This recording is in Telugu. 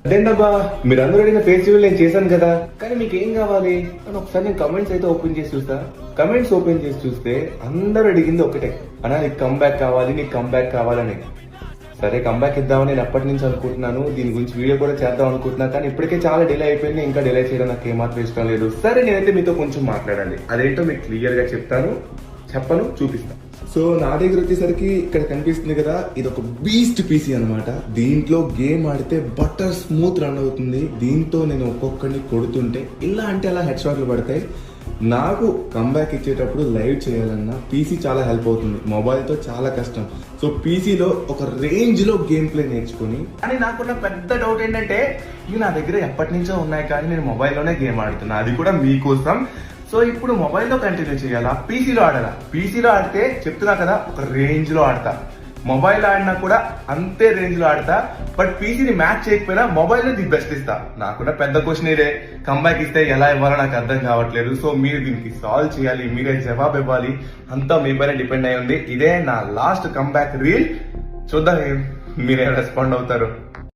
అదేంటబ్బా మీరు అందరూ అడిగిన ఫెస్టివల్ నేను చేశాను కదా, కానీ మీకు ఏం కావాలి అని ఒకసారి నేను కమెంట్స్ అయితే ఓపెన్ చేసి చూస్తా. కమెంట్స్ ఓపెన్ చేసి చూస్తే అందరూ అడిగింది ఒకటే, అన్నా నీకు కంబ్యాక్ కావాలి, నీకు కంబ్యాక్ కావాలని. సరే కంబ్యాక్ ఇద్దామని నేను ఎప్పటి నుంచి అనుకుంటున్నాను, దీని గురించి వీడియో కూడా చేద్దాం అనుకుంటున్నా, కానీ ఇప్పటికే చాలా డిలే అయిపోయింది. ఇంకా డిలే చేయడం నాకు ఏమాత్రం ఇష్టం లేదు. సరే నేనైతే మీతో కొంచెం మాట్లాడాలి, అదేంటో మీకు క్లియర్ గా చెప్పను చూపిస్తాను. సో నా దగ్గర వచ్చేసరికి ఇక్కడ కనిపిస్తుంది కదా, ఇది ఒక బీస్ట్ పీసీ అనమాట. దీంట్లో గేమ్ ఆడితే బటర్ స్మూత్ రన్ అవుతుంది. దీంతో నేను ఒక్కొక్కడిని కొడుతుంటే ఇలా అంటే అలా హెడ్ షాట్లు పడతాయి. నాకు కంబ్యాక్ ఇచ్చేటప్పుడు లైవ్ చేయాలన్నా పీసీ చాలా హెల్ప్ అవుతుంది, మొబైల్తో చాలా కష్టం. సో పీసీలో ఒక రేంజ్ లో గేమ్ ప్లే నేర్చుకుని, కానీ నాకున్న పెద్ద డౌట్ ఏంటంటే ఇవి నా దగ్గర ఎప్పటి నుంచో ఉన్నాయి, కానీ నేను మొబైల్లోనే గేమ్ ఆడుతున్నా, అది కూడా మీకోసం. సో ఇప్పుడు మొబైల్లో కంటిన్యూ చేయాలా, పీసీలో ఆడాలా? పీసీలో ఆడితే చెప్తున్నా కదా ఒక రేంజ్ లో ఆడతా, మొబైల్ ఆడినా కూడా అంతే రేంజ్ లో ఆడతా. బట్ పీసీని మ్యాచ్ చేయకపోయినా మొబైల్లో ది బెస్ట్ ఇస్తా. నాకున్న పెద్ద క్వశ్చన్ ఇదే, కంబ్యాక్ ఇస్తే ఎలా ఇవ్వాలో నాకు అర్థం కావట్లేదు. సో మీరు దీనికి సాల్వ్ చేయాలి, మీరే జవాబు ఇవ్వాలి, అంతా మీ పైన డిపెండ్ అయి ఉంది. ఇదే నా లాస్ట్ కంబ్యాక్ రీల్, చూద్దాం మీరే రెస్పాండ్ అవుతారు.